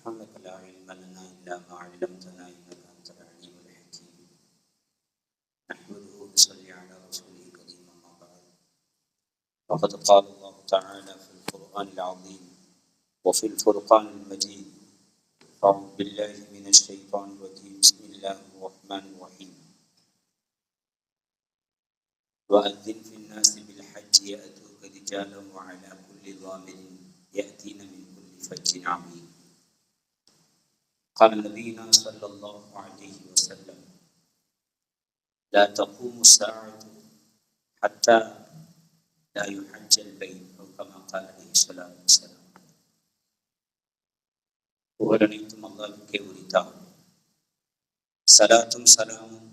سبحانك لا علم لنا إلا ما علمتنا إنك أنت العليم الحكيم. نحمده ونصلي على رسوله الكريم أما بعد. وقد قال الله تعالى في القرآن العظيم وفي الفرقان المجيد: أعوذ بالله من الشيطان الرجيم. بسم الله الرحمن الرحيم. وأذن في الناس بالحج يأتوك رجالا وعلى كل ضامر يأتين من كل فج عميق. قال نبينا صلى الله عليه وسلم: لا تقوم الساعة حتى لا يحج البيت، أو كما قال عليه الصلاة والسلام. புகழனைத்தும் அல்லாஹ்வுக்கே உரித்தாகும். சலாத்தும் சலாமும்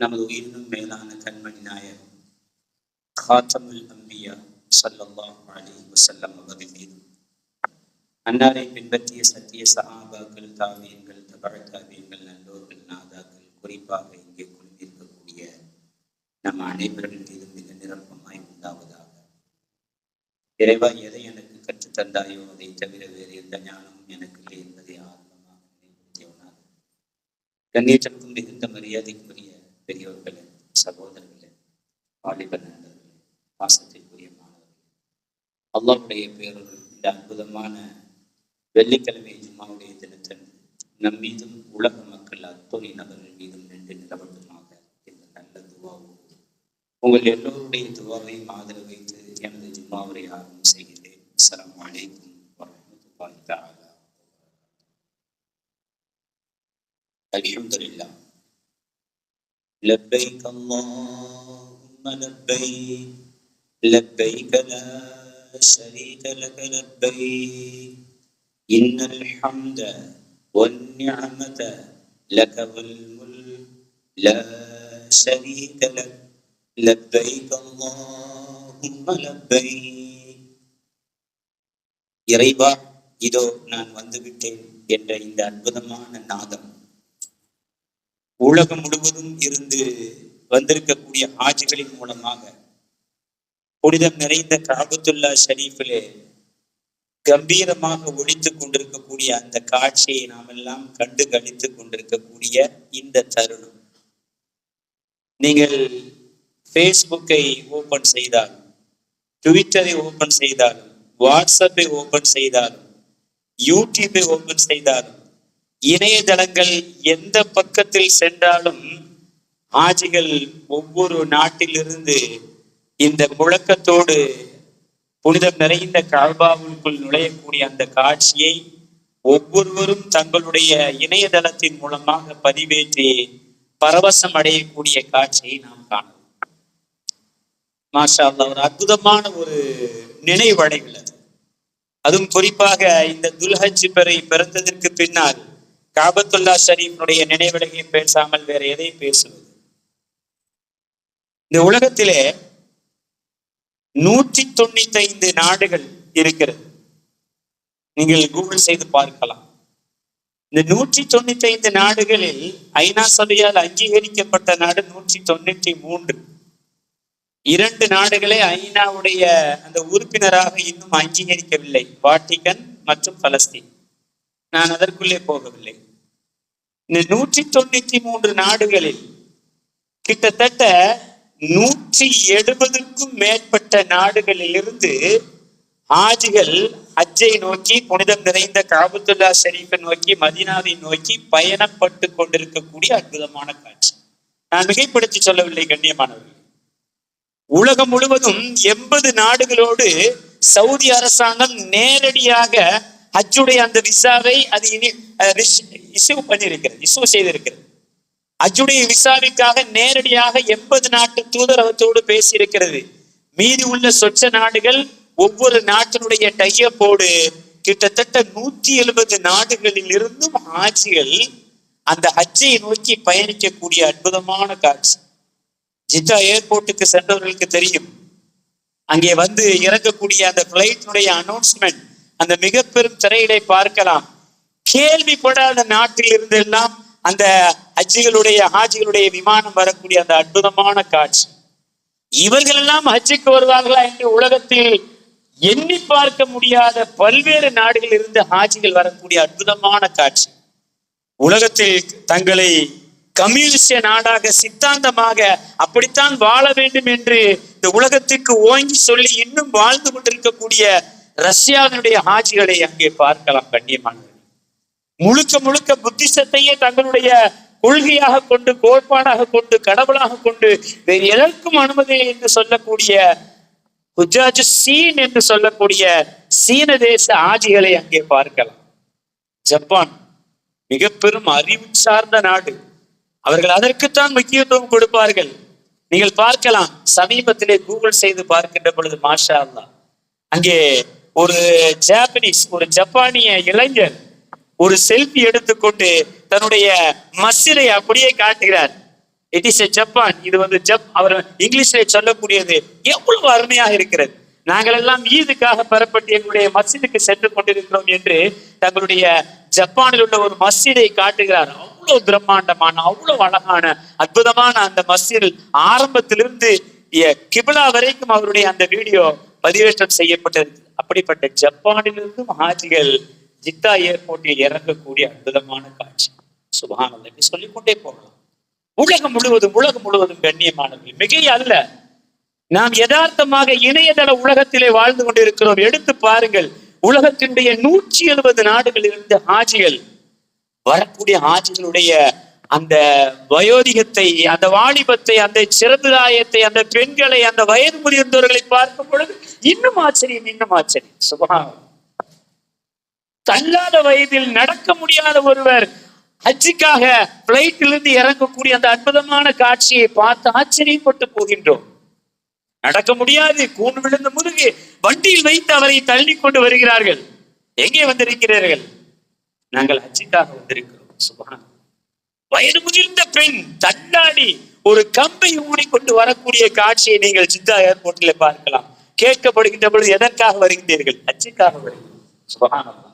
நமது உயிரினும் மேலான கண்மணி நாயகம் காத்தமுல் அம்பியா ஸல்லல்லாஹு அலைஹி வஸல்லம் அவர்கள் மீது, அன்னாரை பின்பற்றிய சத்திய சஹாபாக்கள், தாபீன்கள், தபஅ தாபீன்கள், நல்லோர்கள், நாதாக்கள், குறிப்பாக இங்கே குழுமியிருக்கக்கூடிய நம் அனைவரின் மீதும் மிக நிரப்பமாய் உண்டாவதாக. இறைவா, எதை எனக்கு கற்றுத் தந்தாயோ அதை தவிர வேறு எந்த ஞானமும் எனக்கு இல்லை என்பதை ஆர்வமாக நினைவுறுத்தியவனாக. கண்ணியத்திற்கும் மிகுந்த மரியாதைக்குரிய பெரியோர்களே, சகோதரர்களே, வாலிப நண்பர்களே, பாசத்திற்குரிய மாணவர்களே, அல்லாஹ்வுடைய பேரருள் இந்த அற்புதமான வெள்ளிக்கிழமை ஜும்மாவுடைய தினத்தன்று நம் மீதும் உலக மக்கள் அத்துணை நபர்கள் மீதும் நின்று நிலவட்டுமாக இந்த நல்ல துவாவும் உங்கள் எல்லோருடைய துவாவையும் ஆதரவு வைத்து எனது ஜும்மாவுரை ஆரம்பம் செய்கிறேன். அஸ்ஸலாமு அலைக்கும் வரஹ்மத்துல்லாஹி தஆலா. அல்ஹம்துலில்லாஹ். லப்பைக் அல்லாஹும்ம லப்பைக் லப்பைக் லா ஷரீக லக லப்பைக் இன்னல் ஹம்த வன்னிஅமத லக வல் முல்க் லா ஷரீக லக் லப்பைக் அல்லாஹும்ம லப்பைக். இறைவா, இதோ நான் வந்துவிட்டேன் என்ற இந்த அற்புதமான நாதம் உலகம் முழுவதும் இருந்து வந்திருக்கக்கூடிய ஹாஜிகளின் மூலமாக புனிதம் நிறைந்த கஅபத்துல்லா ஷரீஃபிலே கம்பீரமாக ஒலித்துக் கொண்டிருக்கக்கூடிய அந்த காட்சியை நாம் எல்லாம் கண்டு களித்துக் கொண்டிருக்கக்கூடிய இந்த தருணம், நீங்கள் ஃபேஸ்புக்கை ஓபன் செய்தாலும், ட்விட்டரை ஓபன் செய்தாலும், வாட்ஸ்அப்பை ஓபன் செய்தாலும், யூடியூபை ஓபன் செய்தாலும், இணையதளங்கள் எந்த பக்கத்தில் சென்றாலும் ஆஜிகள் ஒவ்வொரு நாட்டிலிருந்து இந்த முழக்கத்தோடு புனிதம் நிறைந்த கஅபாவுக்குள் நுழையக்கூடிய அந்த காட்சியை ஒவ்வொருவரும் தங்களுடைய இணையதளத்தின் மூலமாக பதிவேற்றி பரவசம் அடையக்கூடிய காட்சியை நாம் காணலாம். மாஷா அல்லாஹ், ஒரு அற்புதமான ஒரு நினைவடைகள் அது. அதுவும் குறிப்பாக இந்த துல்ஹஜ் பிறை பிறந்ததற்கு பின்னால் கஅபத்துல்லா ஷரீஃபினுடைய நினைவடையை பேசாமல் வேற எதை பேசுவது? இந்த உலகத்திலே 195 நாடுகள் இருக்கிறது. நீங்கள் கூகுள் செய்து பார்க்கலாம். இந்த 195 நாடுகளில் ஐநா சபையால் அங்கீகரிக்கப்பட்ட நாடு 193. 2 நாடுகளே ஐநாவுடைய அந்த உறுப்பினராக இன்னும் அங்கீகரிக்கவில்லை, வாட்டிகன் மற்றும் பலஸ்தீன். நான் அதற்குள்ளே போகவில்லை. இந்த 193 நாடுகளில் கிட்டத்தட்ட 170க்கும் மேற்பட்ட நாடுகளில் இருந்து ஹாஜிகள் ஹஜ்ஜை நோக்கி, புனிதம் நிறைந்த கஅபத்துல்லா ஷரீஃபை நோக்கி, மதீனாவை நோக்கி பயணப்பட்டு கொண்டிருக்கக்கூடிய அற்புதமான காட்சி. நான் மிகைப்படுத்தி சொல்லவில்லை கண்ணியமானவர்கள். உலகம் முழுவதும் 80 நாடுகளோடு சவுதி அரசாங்கம் நேரடியாக ஹஜ்ஜுடைய அந்த விசாவை அது இஷ்யூ செய்திருக்கிறது. ஹஜ்ஜுடைய விசாவிற்காக நேரடியாக 80 நாட்டு தூதரகத்தோடு பேசியிருக்கிறது. மீதி உள்ள சொச்ச நாடுகள் ஒவ்வொரு நாட்டினுடைய டையப்போடு கிட்டத்தட்ட 170 நாடுகளில் இருந்தும் ஹாஜிகள் அந்த ஹஜ்ஜை நோக்கி பயணிக்கக்கூடிய அற்புதமான காட்சி. ஜித்தா ஏர்போர்ட்டுக்கு சென்றவர்களுக்கு தெரியும். அங்கே வந்து இறங்கக்கூடிய அந்த பிளைட்டினுடைய அனௌன்ஸ்மெண்ட், அந்த மிக பெரும் திரையிடை பார்க்கலாம். கேள்விப்படாத நாட்டில் இருந்து எல்லாம் அந்த ஹாஜிகளுடைய விமானம் வரக்கூடிய அந்த அற்புதமான காட்சி. இவர்கள் எல்லாம் ஹஜ்ஜுக்கு வருவார்களா என்று உலகத்தில் எண்ணி பார்க்க முடியாத பல்வேறு நாடுகளில் இருந்து ஹாஜிகள் வரக்கூடிய அற்புதமான காட்சி. உலகத்தில் தங்களை கம்யூனிஸ்ட நாடாக சித்தாந்தமாக அப்படித்தான் வாழ வேண்டும் என்று இந்த உலகத்துக்கு ஓங்கி சொல்லி இன்னும் வாழ்ந்து கொண்டிருக்கக்கூடிய ரஷ்யாவினுடைய ஹாஜிகளை அங்கே பார்க்கலாம். கண்ணியமானவர்கள், முழுக்க முழுக்க புத்திசத்தையே தங்களுடைய கொள்கையாக கொண்டு, கோட்பாடாக கொண்டு, கடவுளாக கொண்டு வேறு எதற்கும் அனுமதி என்று சொல்லக்கூடிய ஹுஜாஜு சீன் என்று சொல்லக்கூடிய சீன தேச ஆட்சிகளை அங்கே பார்க்கலாம். ஜப்பான் மிக பெரும் அறிவு சார்ந்த நாடு. அவர்கள் அதற்குத்தான் முக்கியத்துவம் கொடுப்பார்கள். நீங்கள் பார்க்கலாம், சமீபத்திலே கூகுள் செய்து பார்க்கின்ற பொழுது மாஷா அல்லாஹ், அங்கே ஒரு ஜப்பானிய இளைஞர் ஒரு செல்ஃபி எடுத்துக்கொண்டு தன்னுடைய மஸ்ஜிதை அப்படியே காட்டுகிறார். It is Japan. இது அவர் இங்கிலீஷ்ல சொல்லக்கூடியது எவ்வளவு அருமையாக இருக்கிறது. நாங்கள் எல்லாம் ஈதுக்காக பெறப்பட்டு எங்களுடைய மஸ்ஜிதுக்கு சென்று கொண்டிருக்கிறோம் என்று தங்களுடைய ஜப்பானில் உள்ள ஒரு மஸ்ஜிதை காட்டுகிறார். அவ்வளவு பிரம்மாண்டமான, அவ்வளவு அழகான, அற்புதமான அந்த மஸ்ஜிதில் ஆரம்பத்திலிருந்து கிபிலா வரைக்கும் அவருடைய அந்த வீடியோ பதிவேற்றம் செய்யப்பட்டது. அப்படிப்பட்ட ஜப்பானிலிருந்தும் ஹாஜிகள் ஜித்தா ஏர்போர்ட்டில் இறங்கக்கூடிய அற்புதமான காட்சி. சுப்ஹானல்லாஹ், சொல்லிக்கொண்டே போகலாம். உலகம் முழுவதும் கண்ணியமானவர்கள், மிகை அல்ல. நாம் யதார்த்தமாக இணையதள உலகத்திலே வாழ்ந்து கொண்டிருக்கிறோம். எடுத்து பாருங்கள், உலகத்தினுடைய 170 நாடுகளில் இருந்து ஹாஜிகள் வரக்கூடிய ஹாஜிகளுடைய அந்த வயோதிகத்தை, அந்த வாலிபத்தை, அந்த சிறந்தாயத்தை, அந்த பெண்களை, அந்த வயது முதிர்ந்தவர்களை பார்க்கும் பொழுது இன்னும் ஆச்சரியம். சுப்ஹானல்லாஹ், தள்ளாத வயதில் நடக்க முடியாத ஒருவர் ஹஜ்ஜுக்காக பிளைட்டிலிருந்து இறங்கக்கூடிய அந்த அற்புதமான காட்சியை பார்த்து ஆச்சரியப்பட்டு போகின்றோம். நடக்க முடியாது, கூண்டு விழுந்த முதுகு, வண்டியில் வைத்து அவரை தள்ளி கொண்டு வருகிறார்கள். எங்கே வந்திருக்கிறீர்கள்? நாங்கள் ஹஜ்ஜுக்காக வந்திருக்கிறோம். சுப்ஹானல்லாஹ், வயது முதிர்ந்த பெண் தள்ளாடி ஒரு கம்பை ஊடிக்கொண்டு வரக்கூடிய காட்சியை நீங்கள் ஜித்தா ஏர்போர்ட்டில் பார்க்கலாம். கேட்கப்படுகின்ற பொழுது எதற்காக வருகின்றீர்கள்? ஹஜ்ஜுக்காக வருகிறோம். சுப்ஹானல்லாஹ்,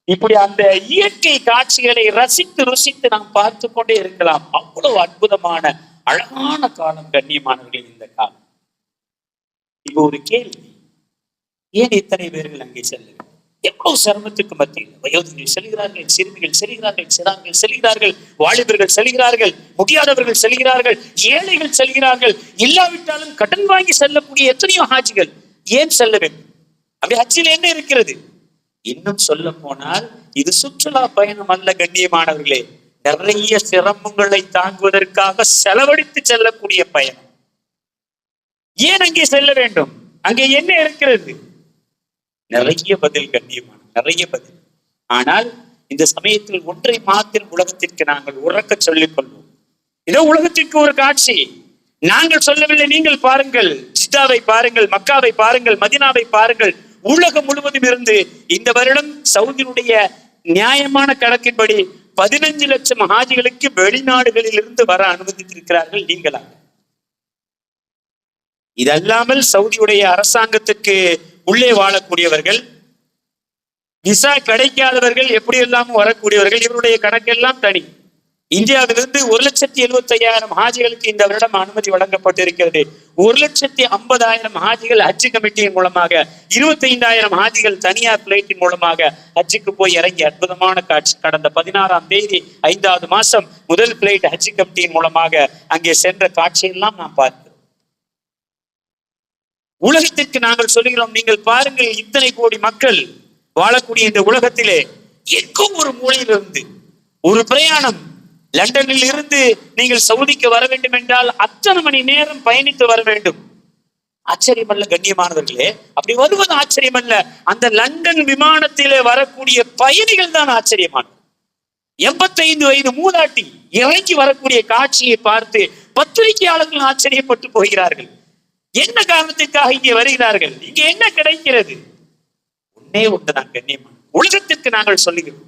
இப்படி அந்த இயற்கை காட்சிகளை ரசித்து ருசித்து நாம் பார்த்து கொண்டே இருக்கலாம். அவ்வளவு அற்புதமான அழகான காலம் கண்ணியமானவர்கள் இந்த காலம். இப்போ ஒரு கேள்வி, ஏன் இத்தனை பேர்கள் அங்கே செல்ல? எவ்வளவு சிரமத்துக்கு மத்தியில் வயோதிகள் செல்கிறார்கள், சிறுமிகள் செல்கிறார்கள், சிறார்கள் செல்கிறார்கள், வாலிபர்கள் செல்கிறார்கள், முடியாதவர்கள் செல்கிறார்கள், ஏழைகள் செல்கிறார்கள். இல்லாவிட்டாலும் கடன் வாங்கி செல்லக்கூடிய எத்தனையோ ஹாஜிகள் ஏன் செல்ல வேண்டும்? அப்படி ஹஜ்ஜில் என்ன இருக்கிறது? இன்னும் சொல்ல போனால் இது சுற்றுலா பயணம் அல்ல கண்ணியமானவர்களே, நிறைய சிரமங்களை தாங்குவதற்காக செலவழித்து செல்லக்கூடிய பயணம். ஏன் அங்கே செல்ல வேண்டும்? அங்கே என்ன இருக்கிறது? நிறைய பதில் கண்ணியமான, நிறைய பதில். ஆனால் இந்த சமயத்தில் ஒன்றை மாத்திரம் உலகத்திற்கு நாங்கள் உறக்க சொல்லிக் கொள்வோம். இதோ உலகத்திற்கு ஒரு காட்சி. நாங்கள் சொல்லவில்லை, நீங்கள் பாருங்கள். ஜித்தாவை பாருங்கள், மக்காவை பாருங்கள், மதினாவை பாருங்கள். உலகம் முழுவதும் இருந்து இந்த வருடம் சவுதியினுடைய நியாயமான கணக்கின்படி 15 லட்சம் ஹாஜிகளுக்கு வெளிநாடுகளில் இருந்து வர அனுமதித்திருக்கிறார்கள். நீங்களாக இதல்லாமல் சவுதியுடைய அரசாங்கத்துக்கு உள்ளே வாழக்கூடியவர்கள், விசா கிடைக்காதவர்கள், எப்படி எல்லாம் வரக்கூடியவர்கள், இவருடைய கணக்கெல்லாம் தனி. இந்தியாவிலிருந்து 1,75,000 ஹாஜிகளுக்கு இந்த வருடம் அனுமதி வழங்கப்பட்டிருக்கிறது. 1,50,000 ஹாஜிகள் ஹஜ் கமிட்டியின் மூலமாக, 25,000 ஹாஜிகள் தனியார் பிளைட்டின் மூலமாக ஹஜ்ஜுக்கு போய் இறங்கி அற்புதமான காட்சி. கடந்த 16ஆம் தேதி 5வது மாசம் முதல் பிளைட் ஹஜ் கமிட்டியின் மூலமாக அங்கே சென்ற காட்சியெல்லாம் நாம் பார்க்கிறோம். உலகத்திற்கு நாங்கள் சொல்லுகிறோம், நீங்கள் பாருங்கள், இத்தனை கோடி மக்கள் வாழக்கூடிய இந்த உலகத்திலே எங்கும் ஒரு மூலையிலிருந்து ஒரு பிரயாணம். லண்டனில் இருந்து நீங்கள் சவுதிக்கு வர வேண்டும் என்றால் அத்தனை மணி நேரம் பயணித்து வர வேண்டும். ஆச்சரியமல்ல கண்ணியமானவர்களே? அப்படி வருவது ஆச்சரியமல்ல, அந்த லண்டன் விமானத்திலே வரக்கூடிய பயணிகள் தான் ஆச்சரியமானது. 85 வயது மூதாட்டி இறங்கி வரக்கூடிய காட்சியை பார்த்து பத்திரிகையாளர்கள் ஆச்சரியப்பட்டு போகிறார்கள். என்ன காரணத்திற்காக இங்கே வருகிறார்கள்? இங்கே என்ன கிடைக்கிறது? ஒன்னே ஒன்றுதான் கண்ணியமான, உலகத்திற்கு நாங்கள் சொல்லுகிறோம்,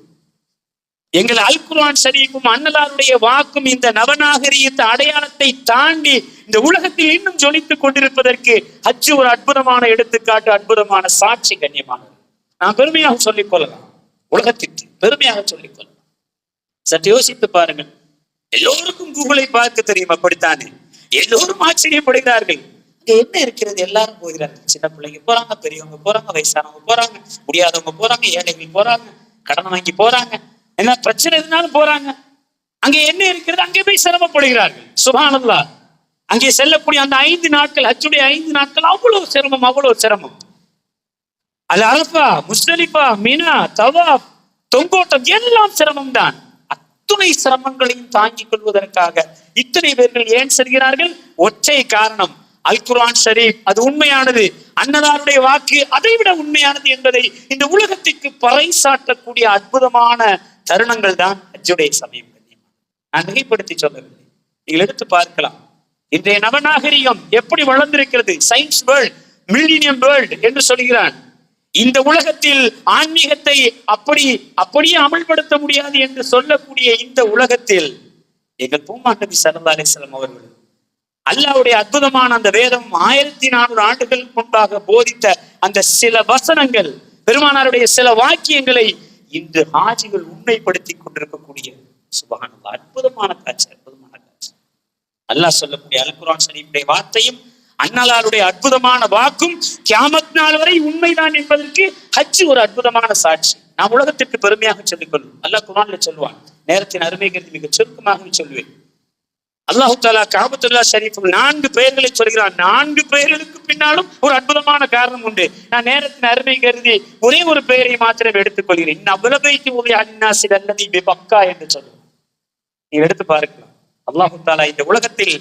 எங்கள் அல் குர்ஆன் ஷரீஃபும் அன்னலாருடைய வாக்கும் இந்த நவநாகரீகத்த அடையாளத்தை தாண்டி இந்த உலகத்தில் இன்னும் ஜொலித்துக் கொண்டிருப்பதற்கு ஹஜ் ஒரு அற்புதமான எடுத்துக்காட்டு, அற்புதமான சாட்சி. கண்ணியமானது நாம் பெருமையாக சொல்லிக் கொள்ளலாம், உலகத்திற்கு பெருமையாக சொல்லிக் கொள்ளலாம். சற்று யோசித்து பாருங்கள், எல்லோருக்கும் கூகுளை பார்க்க தெரியும், அப்படித்தானே? எல்லோரும் ஆச்சரியப்படுகிறார்கள். என்ன இருக்கிறது? எல்லாரும் போகிறார்கள். சின்ன பிள்ளைங்க போறாங்க, பெரியவங்க போறாங்க, வயசானவங்க போறாங்க, முடியாதவங்க போறாங்க, ஏழைகள் போறாங்க, கடன் வாங்கி போறாங்க, என்ன பிரச்சனை இருந்தாலும் போறாங்க. அங்கே என்ன இருக்கிறது? அங்கே போய் சிரமப்படுகிறார்கள். சுப்ஹானல்லாஹ். அங்கே செல்லக்கூடிய அந்த 5 நாட்கள், ஹஜ்ஜுடைய 5 நாட்கள் அவ்வளவு சிரமம், அவ்வளவு சிரமம். அது அரஃபா, முஸ்தலிஃபா, மினா, தவாப், தொங்கோட்டம் எல்லாம் சிரமம் தான். அத்துணை சிரமங்களையும் தாங்கிக் கொள்வதற்காக இத்தனை பேர்கள் ஏன் செல்கிறார்கள்? ஒற்றை காரணம், அல் குர்ஆன் ஷரீப் அது உண்மையானது, அன்னலாருடைய வாக்கு அதை விட உண்மையானது என்பதை இந்த உலகத்திற்கு பறைசாற்றக்கூடிய அற்புதமான தருணங்கள் தான் ஹஜ்ஜுடைய சமயம். நான் மிகைப்படுத்தி சொல்லவில்லை, நீங்கள் எடுத்து பார்க்கலாம். இன்றைய நவநாகரிகம் எப்படி வளர்ந்திருக்கிறது. சயின்ஸ் வேர்ல்ட், மில்லினியம் வேர்ல்ட் என்று சொல்கிறான். இந்த உலகத்தில் ஆன்மீகத்தை அப்படியே அமல்படுத்த முடியாது என்று சொல்லக்கூடிய இந்த உலகத்தில் எங்கள் பூமான் நபி ஸல்லல்லாஹு அலைஹி வஸல்லம் அவர்கள் அல்லாஹ்வுடைய அற்புதமான அந்த வேதம் 1400 ஆண்டுகளுக்கு முன்பாக போதித்த அந்த சில வசனங்கள், பெருமானாருடைய சில வாக்கியங்களை இன்று ஹாஜிகள் உண்மைப்படுத்தி கொண்டிருக்கக்கூடிய சுப்ஹானல்லாஹ் அற்புதமான காட்சி, அற்புதமான காட்சி. அல்லாஹ் சொல்லக்கூடிய அல் குர்ஆன் ஷரீஃபுடைய வார்த்தையும் அன்னலாருடைய அற்புதமான வாக்கும் கியாமத் நாள் வரை உண்மைதான் என்பதற்கு ஹஜ் ஒரு அற்புதமான சாட்சி. நான் உலகத்திற்கு பெருமையாக சொல்லிக் கொள்ளும். அல்லாஹ் குர்ஆன்ல சொல்லுவான், நேரத்தின் அருமை கருதி மிக சுருக்கமாக சொல்லுவேன். அல்லாஹு தஆலா கஅபத்துல்லாஹ் ஷரீஃபில் 4 பெயர்களை சொல்கிறான். 4 பெயர்களுக்கு பின்னாலும் ஒரு அற்புதமான காரணம் உண்டு. நான் நேரத்தின் அருமை கருதி ஒரே ஒரு பெயரை மாத்திரம் எடுத்துக் கொள்கிறேன். அவ்வளவைக்கு உதவி அன்னாசி அல்லதி பிபக்கா என்று சொல்லுவோம். நீ எடுத்து பார்க்கலாம். அல்லாஹு தஆலா இந்த உலகத்தில்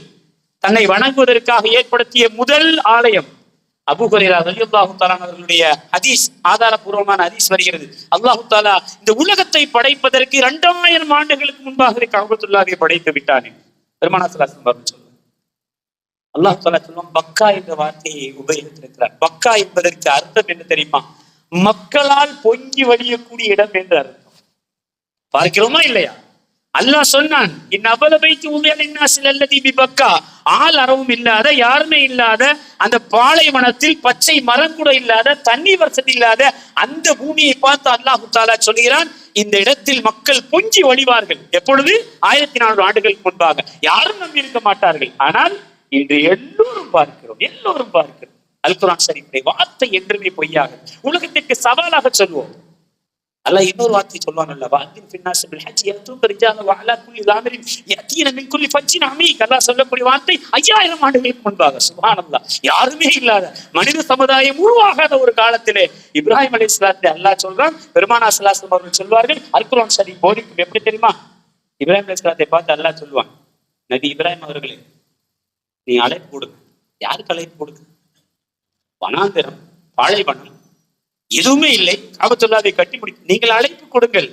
தன்னை வணங்குவதற்காக ஏற்படுத்திய முதல் ஆலயம் அபூ ஹுரைரா ரலியல்லாஹு தஆலா அவர்களுடைய ஹதீஸ், ஆதாரபூர்வமான ஹதீஸ் வருகிறது. அல்லாஹு தஆலா இந்த உலகத்தை படைப்பதற்கு 2000 ஆண்டுகளுக்கு முன்பாக கஅபத்துல்லாஹை படைத்து விட்டானே. பெருமானார் ஸல்லல்லாஹு அலைஹி வஸல்லம் சொல்லுவார், அல்லாஹு தஆலா சொல்லுவான், பக்கா என்ற வார்த்தையை உபயோகித்திருக்கிறார். பக்கா என்பதற்கு அர்த்தம் என்ன தெரியுமா? மக்களால் பொங்கி வழியக்கூடிய இடம் என்று அர்த்தம். பார்க்கிறோமா இல்லையா? அல்லாஹ் சொன்னான், ஆள் அறவும் இல்லாத, யாருமே இல்லாத அந்த பாலைவனத்தில் பச்சை மரம் கூட இல்லாத, தண்ணீர் வசதி இல்லாத அந்த பூமியை பார்த்து அல்லாஹு தஆலா சொல்கிறான், இந்த இடத்தில் மக்கள் பொங்கி வழிவார்கள். எப்பொழுது? 1400 ஆண்டுகளுக்கு முன்பாக. யாரும் நம்பி இருக்க மாட்டார்கள். ஆனால் இன்று எல்லோரும் பார்க்கிறோம், எல்லோரும் பார்க்கிறோம். அல் குர்ஆன் ஷரீஃபுடைய வார்த்தை என்றுமே பொய்யாக உலகத்திற்கு சவாலாக சொல்வோம். அல்லாஹ் இன்னொரு வார்த்தை சொல்வான் அல்லவா, அன்பின் ஃபின்னாஸ் பில் ஹஜ் யதூக ரிஜால வ அலா குல்லி ஸாமிரின் யதீன மின் குல்லி ஃபஜ்ஜின் அமீக். அல்லாஹ் சொல்லக்கூடிய வார்த்தை 5000 ஆண்டுகளுக்கு முன்பாக. சுப்ஹானல்லாஹ். யாருமே இல்லாத, மனித சமுதாயம் உருவாகாத ஒரு காலத்திலே இப்ராஹிம் அலைஹிஸ்ஸலாத்தை அல்லாஹ் சொல்றான். பெருமானார் ஸல்லல்லாஹு அலைஹி வஸல்லம் அவர்கள் சொல்வார்கள், அல் குர்ஆன் ஷரீஃப் போதிக்கும். எப்படி தெரியுமா? இப்ராஹிம் அலைஹிஸ்ஸலாத்தை பார்த்து அல்லாஹ் சொல்வான், நபி இப்ராஹிம் அவர்களே, நீ அழைப்பு கொடுங்க. யாருக்கு அழைப்பு கொடுங்க? வனாந்திரம், பாலைவனம், எதுவுமே இல்லை, கஅபத்துல்லாஹை கட்டி முடிக்கும், நீங்கள் அழைப்பு கொடுங்கள்.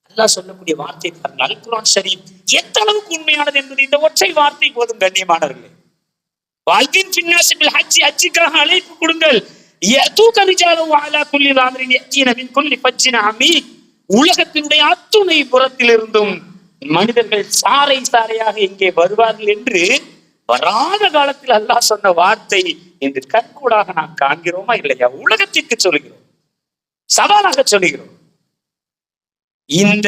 அல்லாஹ் சொல்லக்கூடிய வார்த்தை பாருங்கள். அல் குர்ஆன் ஷரீஃப் எந்த அளவுக்கு உண்மையானது என்பது இந்த ஒற்றை வார்த்தை போதும். கண்ணியமானவர்களே, வால்கின் ஃபின்னாஸ் பில் ஹஜ், ஹஜ்ஜுக்காக அழைப்பு கொடுங்கள். யதூக ரிஜால வ அலா குல்லி ஸாமிரின் யதீன மின் குல்லி ஃபஜ்ஜின் அமீக். உலகத்தினுடைய அத்துணை புறத்திலிருந்தும் மனிதர்கள் சாறை சாறையாக இங்கே வருவார்கள் என்று வராத காலத்தில் அல்லாஹ் சொன்ன வார்த்தை என்று கண்கூடாக நாம் காண்கிறோமா இல்லையா? உலகத்திற்கு சொல்கிறோம், சவாலாக சொல்கிறோம். இந்த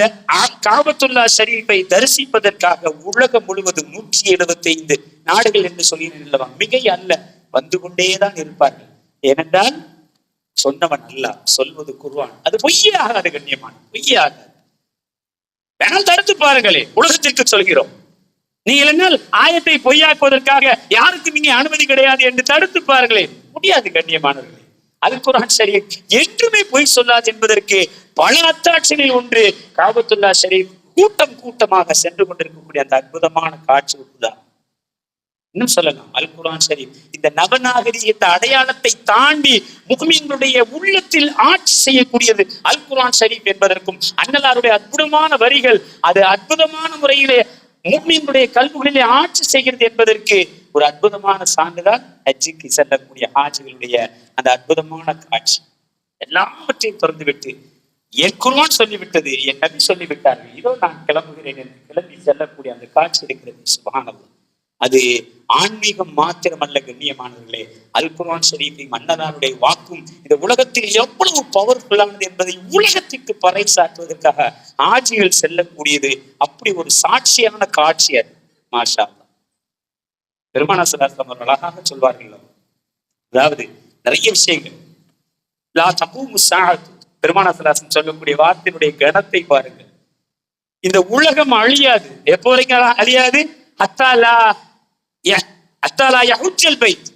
கஅபத்துல்லாஹ் ஷரீஃபை தரிசிப்பதற்காக உலகம் முழுவதும் 175 நாடுகள் என்று சொல்லினேன். மிகை அல்ல, வந்து கொண்டேதான் இருப்பார்கள். ஏனென்றால் சொன்னவன் அல்லாஹ், சொல்வது குர்ஆன். அது பொய்யே ஆகாது. கண்ணியமான பொய்யே ஆகாது. வேணால் தடுத்து பாருங்களே, உலகத்திற்கு சொல்கிறோம். நீங்கள் என்னால் ஆயத்தை பொய்யாக்குவதற்காக யாருக்கு நீங்க அனுமதி கிடையாது என்று தடுத்து பாருங்களேன். முடியாது. கண்ணியமானவர்களே, அல் குர்ஆன் ஷரீஃப் என்றுமே பொய் சொல்லாது என்பதற்கு பல அத்தாட்சிகளில் ஒன்று கஅபத்துல்லாஹ் ஷரீஃப் கூட்டம் கூட்டமாக சென்று கொண்டிருக்கக்கூடிய அந்த அற்புதமான காட்சி தான். இன்னும் சொல்லலாம், அல் குர்ஆன் ஷரீஃப் இந்த நவநாகரிக அடையாளத்தை தாண்டி முஃமின்களுடைய உள்ளத்தில் ஆட்சி செய்யக்கூடியது அல் குர்ஆன் ஷரீஃப் என்பதற்கும் அன்னலாருடைய அற்புதமான வரிகள் அது அற்புதமான முறையிலே முஃமினுடைய கல்விகளிலே ஆட்சி செய்கிறது என்பதற்கு ஒரு அற்புதமான சான்றுதான் ஹஜ்ஜுக்கு செல்லக்கூடிய ஹாஜிகளுடைய அந்த அற்புதமான காட்சி. எல்லாவற்றையும் திறந்து விட்டு என் குர்ஆன் சொல்லிவிட்டது, என் நபி சொல்லிவிட்டார்கள், இதோ நான் கிளம்புகிறேன் என்று கிளம்பி செல்லக்கூடிய அந்த காட்சி இருக்கிறது. சுப்ஹானல்லாஹ். அது ஆன்மீகம் மாத்திரமல்ல கண்ணியமானவர்களே, அல் குர்ஆன் ஷரீஃபை மன்னராருடைய வாக்கும் இந்த உலகத்தில் எவ்வளவு பவர்ஃபுல்லானது என்பதை உலகத்திற்கு பறைசாற்றுவதற்காக ஆட்சிகள் செல்லக்கூடியது. அப்படி ஒரு சாட்சியான காட்சி அது. மாஷா அல்லாஹ். பெருமானார் ஸல்லல்லாஹு அலைஹி வஸல்லம் அழகாக சொல்வார்கள். அதாவது நிறைய விஷயங்கள். லா தகூமு ஸாஅத்து, பெருமானார் ஸல்லல்லாஹு அலைஹி வஸல்லம் சொல்லக்கூடிய வார்த்தையினுடைய கணத்தை பாருங்கள். இந்த உலகம் அழியாது. எப்போ வரைக்கும் அழியாது? ஹத்தா லா யஹுஜ்ஜல் பைத்,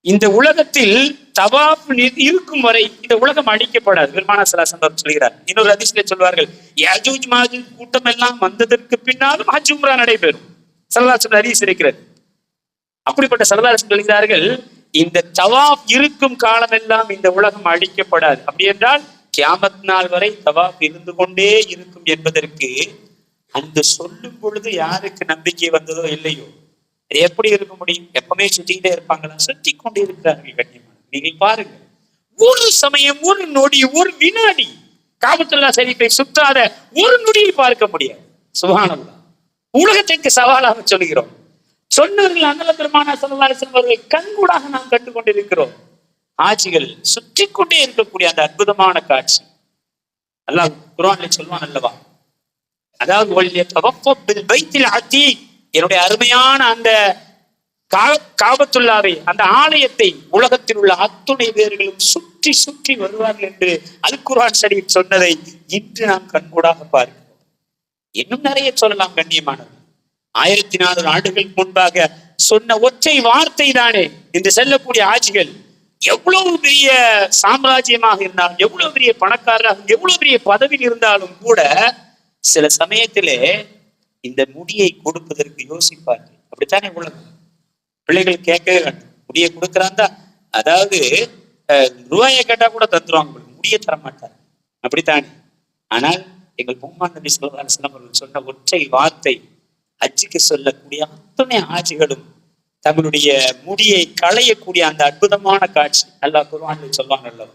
இந்த உலகத்தில் தவாப் இருக்கும் வரை இந்த உலகம் அழிக்கப்படாது. பெருமானார் ஸல்லல்லாஹு அலைஹி வஸல்லம் சொல்கிறார். இன்னொரு ஹதீஸ்ல சொல்வார்கள், யஜூஜ் மாஜூஜ் கூட்டம் எல்லாம் வந்ததற்கு பின்னாலும் ஹஜ் உம்ரா நடைபெறும். ஸல்லல்லாஹு அலைஹி வஸல்லம் ஹதீஸ் இருக்கிறது. அப்படிப்பட்ட ஸல்லல்லாஹு அலைஹி வஸல்லம் சொல்கிறார்கள், இந்த தவாப் இருக்கும் காலம் எல்லாம் இந்த உலகம் அழிக்கப்படாது. அப்படி என்றால் கியாமத் நாள் வரை தவாப் இருந்து கொண்டே இருக்கும் என்பதற்கு அந்த சொல்லும் பொழுது யாருக்கு நம்பிக்கை வந்ததோ இல்லையோ, எப்படி இருக்க முடியும்? எப்பவுமே சுத்திக்கிட்டே இருப்பாங்களா? சுத்தி கொண்டே இருக்கிறார்கள். கண்ணியமான நீங்கள் பாருங்க, ஒரு சமயம், ஒரு நொடி, ஒரு வினாடி காபத்துல்லாஹ் ஷரீஃபை சுத்தாத ஒரு நொடியை பார்க்க முடியாது. சுப்ஹானல்லாஹ். உலகத்திற்கு சவாலாக சொல்கிறோம். சொன்னவர்கள் அண்ணல் பெருமானார் ஸல்லல்லாஹு அலைஹி வஸல்லம் அவர்கள் கண்கூடாக நாம் கண்டு கொண்டிருக்கிறோம். ஆட்சிகள் சுற்றி கொண்டே இருக்கக்கூடிய அந்த அற்புதமான காட்சி அல்லாஹ் குர்ஆன்ல சொல்வான் அல்லவா, அதாவது என்னுடைய அருமையான அந்த காபத்துல்லாவை, அந்த ஆலயத்தை உலகத்தில் உள்ள அத்துணை பேர்களும் சுற்றி சுற்றி வருவார்கள் என்று அல் குர்ஆன் ஷரீஃப் சொன்னதை இன்று நாம் கண்கூடாக பார்க்கிறோம். இன்னும் நிறைய சொல்லலாம் கண்ணியமானது. 1400 ஆண்டுகளுக்கு முன்பாக சொன்ன ஒற்றை வார்த்தை தானே இன்று செல்லக்கூடிய ஆட்சிகள் எவ்வளவு பெரிய சாம்ராஜ்யமாக இருந்தாலும், எவ்வளவு பெரிய பணக்காரராக, எவ்வளவு பெரிய பதவியில் இருந்தாலும் கூட சில சமயத்திலே இந்த முடியை கொடுப்பதற்கு யோசிப்பார்கள். அப்படித்தானே உலகம். பிள்ளைகள் கேட்கவே வேண்டும். முடியை கொடுக்குறாந்தா, அதாவது ரூபாயை கேட்டா கூட தந்துருவாங்க, முடிய தர மாட்டார். அப்படித்தானே. ஆனால் எங்கள் பெருமானார் நபி ஸல்லல்லாஹு அலைஹி வஸல்லம் அவர்கள் சொன்ன ஒற்றை வார்த்தை, ஹஜ்ஜுக்கு சொல்லக்கூடிய அத்தனை ஆட்சிகளும் தங்களுடைய முடியை களையக்கூடிய அந்த அற்புதமான காட்சி அல்லாஹ் குர்ஆனில் சொல்வாங்க அல்லவா.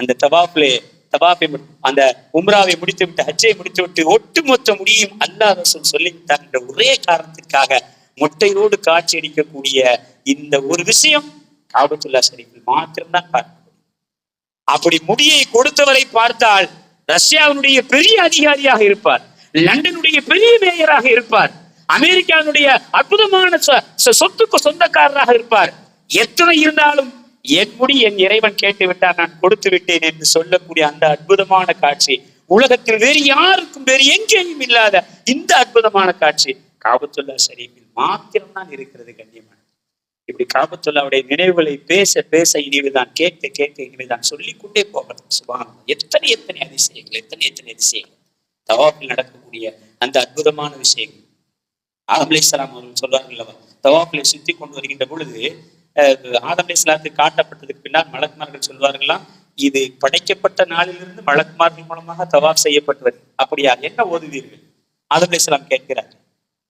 அந்த தவாஃபை, அந்த உம்ராவை முடித்து விட்டு, ஹஜ்ஜை முடித்து விட்டு ஒட்டுமொத்த முடியும் அல்லாஹ் ரசூல் சொல்லிவிட்டார் என்ற ஒரே காரணத்திற்காக மொட்டையோடு காட்சி அளிக்கக்கூடிய இந்த ஒரு விஷயம் காபத்துல்லாஹ் ஷரீஃபில் மாத்திரம்தான் பார்க்க முடியும். அப்படி முடியை கொடுத்தவரை பார்த்தால் ரஷ்யாவினுடைய பெரிய அதிகாரியாக இருப்பார், லண்டனுடைய பெரிய மேயராக இருப்பார், அமெரிக்காவுடைய அற்புதமான சொத்துக்கு சொந்தக்காரராக இருப்பார். எத்தனை இருந்தாலும் என் முடி என் இறைவன் கேட்டு விட்டார், நான் கொடுத்து விட்டேன் என்று சொல்லக்கூடிய அந்த அற்புதமான காட்சி உலகத்தில் வேறு யாருக்கும், வேறு எங்கேயும் இல்லாத இந்த அற்புதமான காட்சி காபத்துல்லாஹ் ஷரீஃபில் மாத்திரம்தான் இருக்கிறது. கண்ணியமான இப்படி காபத்துல்லாஹ்வுடைய நினைவுகளை பேச பேச இனிவுதான், கேட்க கேட்க இனிவுதான், சொல்லிக்கொண்டே போகணும். சுப்ஹானல்லாஹ். எத்தனை எத்தனை அதிசயங்கள், எத்தனை எத்தனை அதிசயங்கள் தவாஃபில் நடக்கக்கூடிய அந்த அற்புதமான விஷயங்கள். ஆதம் அலைஹிஸ்ஸலாம் அவர்கள் சொல்றார்கள் அல்லவா, தவாஃபில் சுத்தி கொண்டு வருகின்ற பொழுது ஆதம் அலைஹிஸ்ஸலாத்துக்கு காட்டப்பட்டதுக்கு பின்னால் மலக்குமார்கள் சொல்வார்களாம், இது படைக்கப்பட்ட நாளிலிருந்து மலக்குமார்கள் மூலமாக தவாஃப் செய்யப்பட்டு வருகிறது. அப்படியா, என்ன ஓதுவீர்கள்? ஆதம் அலைஹிஸ்ஸலாம் கேட்கிறார்.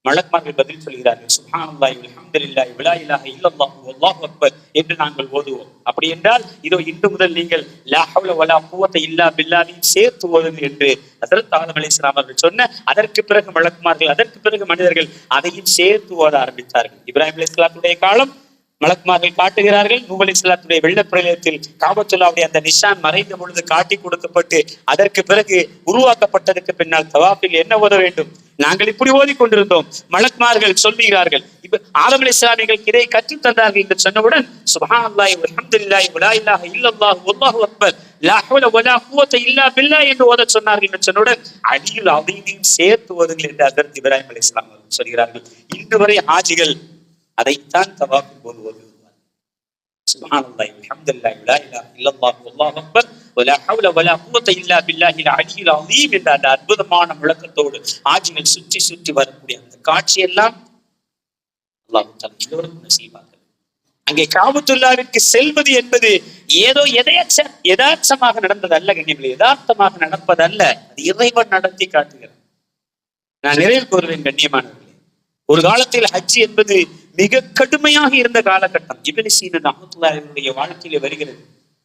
மலக்குமார்கள் பதில் சொல்கிறார்கள், சுப்ஹானல்லாஹி வல்ஹம்துலில்லாஹி வலா இலாஹ இல்லல்லாஹு வல்லாஹு அக்பர் என்று நாங்கள் ஓதுவோம். அப்படி என்றால் இதோ இன்று முதல் நீங்கள் லா ஹவ்ல வலா குவத்த இல்லா பில்லாஹையும் சேர்த்து ஓதுங்கள் என்று ஹஜ்ரத் ஆதம் அலைஹிஸ்ஸலாம் அவர்கள் சொன்ன, அதற்கு பிறகு மலக்குமார்கள், அதற்கு பிறகு மனிதர்கள் அதையும் சேர்த்து ஓத ஆரம்பித்தார்கள். இப்ராஹிம் அலைஹிஸ்ஸலாத்துடைய காலம் மலக்குமார்கள் காட்டுகிறார்கள். நூஹ் அலைஹிஸ்ஸலாத்துடைய வெள்ளப்பிரளயத்தில் காபத்துல்லாஹ்வுடைய அந்த நிஷான் மறைந்த பொழுது காட்டி கொடுக்கப்பட்டு அதற்கு பிறகு உருவாக்கப்பட்டதற்கு பின்னால் தவாஃபில் என்ன ஓத வேண்டும்? நாங்கள் இப்படி ஓதிக்கொண்டிருந்தோம். மலக்குமார்கள் சொல்லுகிறார்கள், இப்ப ஆதம் அலைஹிஸ்ஸலாமிகளுக்கு இதை கற்றுத் தந்தார்கள் என்று சொன்னவுடன் சுப்ஹானல்லாஹி வல்ஹம்துலில்லாஹி வலா இலாஹ இல்லல்லாஹு வல்லாஹு அக்பர் லா ஹவ்ல வலா குவத்த இல்லா பில்லாஹ் என்று ஓத சொன்னார்கள் என்று சொன்னவுடன் அலியுல் அஸீமையும் சேர்த்து ஓதுங்கள் என்று ஹஜ்ரத் இப்ராஹிம் அலைஹிஸ்ஸலாம் அவர்கள் சொல்கிறார்கள். இன்று வரை ஹாஜிகள் அதைத்தான் தவாஃபில் போது ஓதுவார்கள். சுப்ஹானல்லாஹி வல்ஹம்துலில்லாஹி வலா இலாஹ இல்லல்லாஹு வல்லாஹு அக்பர் வலா ஹவ்ல வலா குவத்த இல்லா பில்லாஹில் அலியுல் அஸீம் என்ற அந்த அற்புதமான முழக்கத்தோடு ஆட்சிகள் சுற்றி சுற்றி வரக்கூடிய அந்த காட்சியெல்லாம் அல்லாஹ் தஆலா எல்லோருக்கும் நசீபாக்க. அங்கே காபத்துல்லாஹ்விற்கு செல்வது என்பது ஏதோ யதார்த்தமாக நடந்தது அல்ல கண்ணியங்களே, யதார்த்தமாக நடப்பதல்ல, அது இறைவன் நடத்தி காட்டுகிறார். நான் நிறைவு கூறுவேன் கண்ணியமானவர்களே, ஒரு காலத்தில் ஹஜ் என்பது மிக கடுமையாக இருந்த காலகட்டம். இப்னு சீரீன் ரஹ்மத்துல்லாஹி அலைஹி வாழ்க்கையிலே வருகிறது.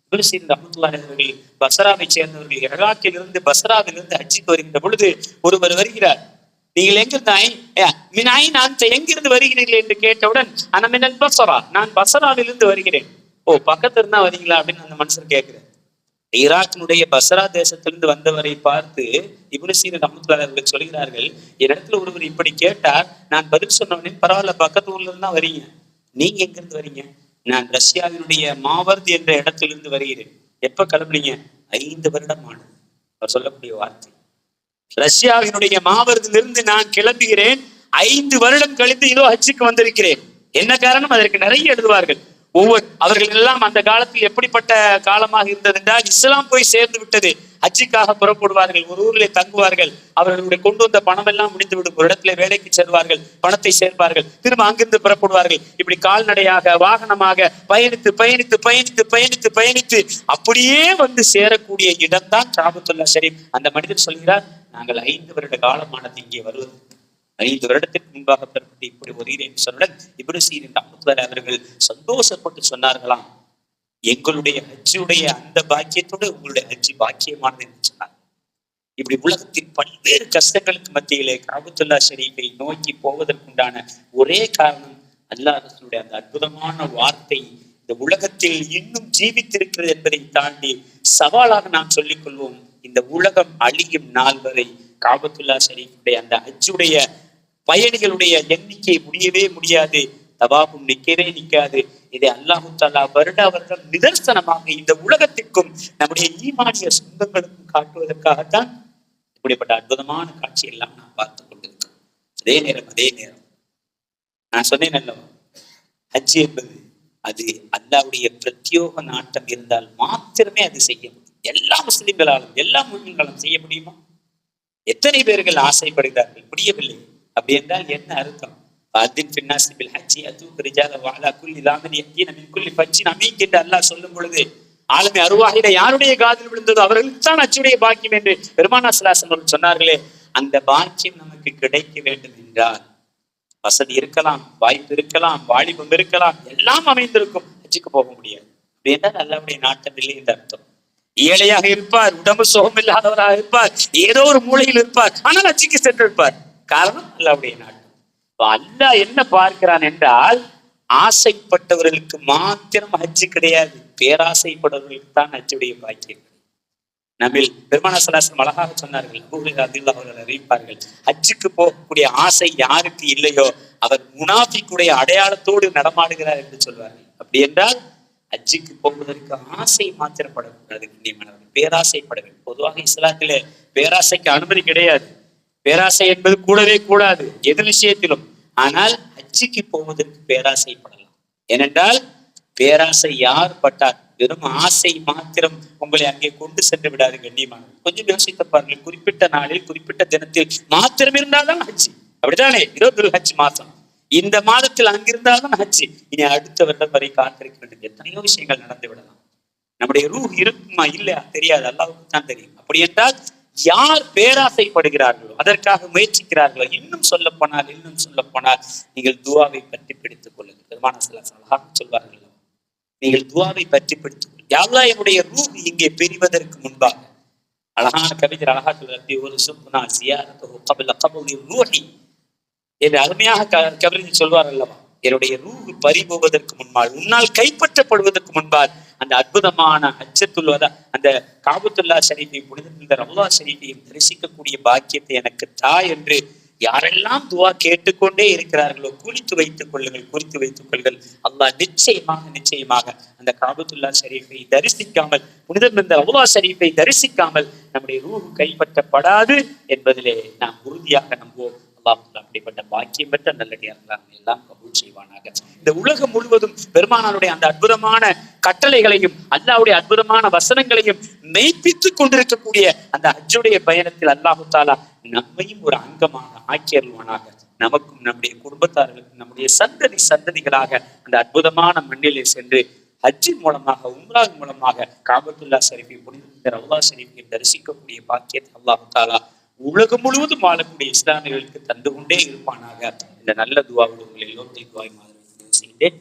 இப்னு சீரீன் ரஹ்மத்துல்லாஹி அலைஹி பஸ்ராவை சேர்ந்தவர்கள், இராக்கிலிருந்து பஸ்ராவிலிருந்து ஹஜ்ஜுக்கு வருகின்ற பொழுது ஒருவர் வருகிறார். நீங்கள் எங்கிருந்து எங்கிருந்து வருகிறீர்கள் என்று கேட்டவுடன் அனமினல் பஸ்ரா, நான் பஸ்ராவிலிருந்து வருகிறேன். ஓ, பக்கத்துல இருந்தா வரீங்களா அப்படின்னு அந்த மனுஷன் கேட்கிறார். ஈராக்கினுடைய பஸ்ரா தேசத்திலிருந்து வந்தவரை பார்த்து இப்னு சீரீன் ரஹ்மத்துல்லாஹி அவர்கள் சொல்கிறார்கள், என்னிடத்துல ஒருவர் இப்படி கேட்டார், நான் பதில் சொன்னவனே, பரவாயில்ல பக்கத்து ஊர்ல இருந்தா வரீங்க, நீங்க எங்க இருந்து வரீங்க? நான் ரஷ்யாவினுடைய மாவர்த் என்ற இடத்திலிருந்து வருகிறேன். எப்ப கிளம்புனீங்க? 5 வருடம் ஆனது. அவர் சொல்லக்கூடிய வார்த்தை, ரஷ்யாவினுடைய மாவர்த்திலிருந்து நான் கிளம்புகிறேன், 5 வருடம் கழித்து இதோ ஹஜ்ஜுக்கு வந்திருக்கிறேன். என்ன காரணம்? அதற்கு நிறைய எழுதுவார்கள். அவர்கள் எல்லாம் அந்த காலத்தில் எப்படிப்பட்ட காலமாக இருந்தது என்றால், இஸ்லாம் போய் சேர்ந்து விட்டது. ஹஜ்ஜுக்காக புறப்படுவார்கள், ஒரு ஊரிலே தங்குவார்கள், அவர்களுடைய கொண்டு வந்த பணம் எல்லாம் முடிந்துவிடும், ஒரு இடத்துல வேலைக்கு செல்வார்கள், பணத்தை சேர்ப்பார்கள், திரும்ப அங்கிருந்து புறப்படுவார்கள். இப்படி கால்நடையாக வாகனமாக பயணித்து பயணித்து பயணித்து பயணித்து பயணித்து அப்படியே வந்து சேரக்கூடிய இடம்தான் காபத்துல்லாஹ் ஷரீஃப். அந்த மனிதர் சொல்கிறார், நாங்கள் 5 வருட காலமானது இங்கே வருவது, 5 வருடத்திற்கு முன்பாக பெறப்பட்டு இப்படி வருகிறேன் சொன்னுடன் இப்னு சீரீன் ரஹ்மத்துல்லாஹி அவர்கள் சந்தோஷப்பட்டு சொன்னார்களாம், எங்களுடைய ஹஜ்ஜுடைய அந்த பாக்கியத்தோடு உங்களுடைய ஹஜ்ஜு பாக்கியமானது என்று சொன்னார். இப்படி உலகத்தின் பல்வேறு கஷ்டங்களுக்கு மத்தியிலே காபத்துல்லாஹ் ஷரீஃபை நோக்கி போவதற்குண்டான ஒரே காரணம் அல்லாஹ் ரசூலுடைய அந்த அற்புதமான வார்த்தை இந்த உலகத்தில் இன்னும் ஜீவித்திருக்கிறது என்பதை தாண்டி சவாலாக நாம் சொல்லிக் கொள்வோம், இந்த உலகம் அழியும் நாள் வரை காபத்துல்லாஹ் ஷரீஃபுடைய அந்த ஹஜ்ஜுடைய பயணிகளுடைய எண்ணிக்கை முடியவே முடியாது, தவாபும் நிற்கவே நிற்காது. இதை அல்லாஹு தஆலா வருட வருடம் நிதர்சனமாக இந்த உலகத்திற்கும் நம்முடைய ஈமானிய சொந்தங்களுக்கும் காட்டுவதற்காகத்தான் இப்படிப்பட்ட அற்புதமான காட்சி எல்லாம் நாம் பார்த்து கொண்டிருக்கிறோம். அதே நேரம் நான் சொன்னேன் அல்லவா, ஹஜ் என்பது அது அல்லாஹ்வுடைய பிரத்யோக நாட்டம் இருந்தால் மாத்திரமே அது செய்ய முடியும். எல்லா முஸ்லிம்களாலும் எல்லா முஸ்லிம்களும் செய்ய முடியுமா? எத்தனை பேர்கள் ஆசைப்படுகிறார்கள், முடியவில்லை. அப்படி என்றால் என்ன அர்த்தம்? அல்லாஹ் சொல்லும் பொழுது ஆலமே அருவாகில யாருடைய காதில் விழுந்ததோ அவர்களுக்கு தான் அச்சுடைய பாக்கியம் என்று பெருமானார் ஸல்லல்லாஹு அலைஹி வஸல்லம் சொன்னார்களே. அந்த பாக்கியம் நமக்கு கிடைக்க வேண்டும் என்றால் வசதி இருக்கலாம், வாய்ப்பு இருக்கலாம், வாலிபம் இருக்கலாம், எல்லாம் அமைந்திருக்கும், ஹஜ்ஜுக்கு போக முடியாது. அப்படி என்றால் அல்லாஹ்வுடைய நாட்டம் இல்லை என்று அர்த்தம். ஏழையாக இருப்பார், உடம்பு சுகம் இல்லாதவராக இருப்பார், ஏதோ ஒரு மூலையில் இருப்பார், ஆனால் ஹஜ்ஜுக்கு சென்றிருப்பார். காரணம் அல்லாஹ்வுடைய நாட்டம். அல்லாஹ் என்ன பார்க்கிறான் என்றால், ஆசைப்பட்டவர்களுக்கு மாத்திரம் ஹஜ்ஜு கிடையாது, பேராசைப்பட்டவர்களுக்கு தான் ஹஜ்ஜுடைய பாக்கியம். நம்மில் பெருமானார் ஸல்லல்லாஹு அலைஹி வஸல்லம் அழகாக சொன்னார்கள், அபூ ஹுரைரா ரலியல்லாஹு அன்ஹு அறிவிப்பார்கள், ஹஜ்ஜுக்கு போகக்கூடிய ஆசை யாருக்கு இல்லையோ அவர் முனாஃபிக்குடைய அடையாளத்தோடு நடமாடுகிறார் என்று சொல்வார்கள். அப்படி என்றால் ஹஜ்ஜுக்கு போவதற்கு ஆசை மாத்திரப்படக்கூடாது, பேராசைப்பட வேண்டும். பொதுவாக இஸ்லாத்திலே பேராசைக்கு அனுமதி கிடையாது. பேராசை என்பது கூடவே கூடாது எது விஷயத்திலும். ஆனால் ஹஜ்ஜுக்கு போவதற்கு பேராசைப்படலாம். ஏனென்றால் பேராசை யார் பட்டார், வெறும் ஆசை மாத்திரம் உங்களை அங்கே கொண்டு சென்று விடாது. கண்ணியமானது, கொஞ்சம் யோசித்து பாருங்கள். குறிப்பிட்ட நாளில் குறிப்பிட்ட தினத்தில் மாத்திரம் இருந்தால்தான் ஹஜ்ஜி, அப்படித்தானே? இதோ ஹஜ் மாசம், இந்த மாதத்தில் அங்கிருந்தால்தான் ஹஜ்ஜி. இனி அடுத்த வருடம் வரை காத்திருக்க வேண்டும். எத்தனையோ விஷயங்கள் நடந்து விடலாம். நம்முடைய ரூஹ் இருக்குமா இல்லையா தெரியாது, அல்லாஹ்வுக்கு தான் தெரியும். அப்படி என்றால் யார் பேராசைப்படுகிறார்களோ, அதற்காக முயற்சிக்கிறார்களோ, இன்னும் சொல்ல போனால் நீங்கள் துஆவை பற்றி பிடித்துக் கொள்ளுங்கள். பெருமானார் ஸல்லல்லாஹு அலைஹி வஸல்லம் சொல்வார்கள், நீங்கள் துஆவை பற்றி பிடித்துக் கொள்ளுங்கள். யா அல்லாஹ், என்னுடைய ரூஹ் இங்கே பிரிவதற்கு முன்பாக, அழகான கவிஞர் அழகா சொல்றார், ஒரு சுப்னா ஜியாரத்துஹு கப்ல கப்லி ரூஹி என்று அருமையாக கவிஞர் சொல்வார் அல்லவா, என்னுடைய ரூஹ் பறிபோவதற்கு முன்பால், உன்னால் கைப்பற்றப்படுவதற்கு முன்பால் அந்த அற்புதமான ஹஜ்ஜத்துல் அந்த காபத்துல்லாஹ் ஷரீஃபை புனித ரவுலா ஷரீஃபையும் தரிசிக்கக்கூடிய பாக்கியத்தை எனக்கு தா என்று யாரெல்லாம் துஆ கேட்டுக்கொண்டே இருக்கிறார்களோ குறித்து வைத்துக் கொள்ளுங்கள். அல்லாஹ் நிச்சயமாக அந்த காபத்துல்லாஹ் ஷரீஃபை தரிசிக்காமல், புனித ரவுலா ஷரீஃபை தரிசிக்காமல் நம்முடைய ரூஹ் கைப்பற்றப்படாது என்பதிலே நாம் உறுதியாக நம்புவோம். அல்லாஹ் அப்படிப்பட்ட பாக்கியம் பெற்ற நல்லடியார்களாக எல்லாம் கபூல் செய்வானாக. இந்த உலகம் முழுவதும் பெருமானாருடைய அந்த அற்புதமான கட்டளைகளையும் அல்லாஹ்வுடைய அற்புதமான வசனங்களையும் மெய்ப்பித்துக் கொண்டிருக்கக்கூடிய அந்த ஹஜ்ஜுடைய பயணத்தில் அல்லாஹு தஆலா நம்மையும் ஒரு அங்கமாக ஆக்கியருள்வானாக. நமக்கும் நம்முடைய குடும்பத்தார்களுக்கும் நம்முடைய சந்ததிகளாக அந்த அற்புதமான மண்ணிலே சென்று ஹஜ்ஜின் மூலமாக, உம்ராவின் மூலமாக காபத்துல்லாஹ் ஷரீஃபை புனித ரவுலா ஷரீஃபை தரிசிக்கக்கூடிய பாக்கியத்தை அல்லாஹு தஆலா உலகம் முழுவதும் வாழக்கூடிய இஸ்லாமியர்களுக்கு தந்து கொண்டே இருப்பானாக. இந்த நல்ல துஆவோடு உங்களை எல்லோருடைய துஆவை மாதிரி செய்தேன்.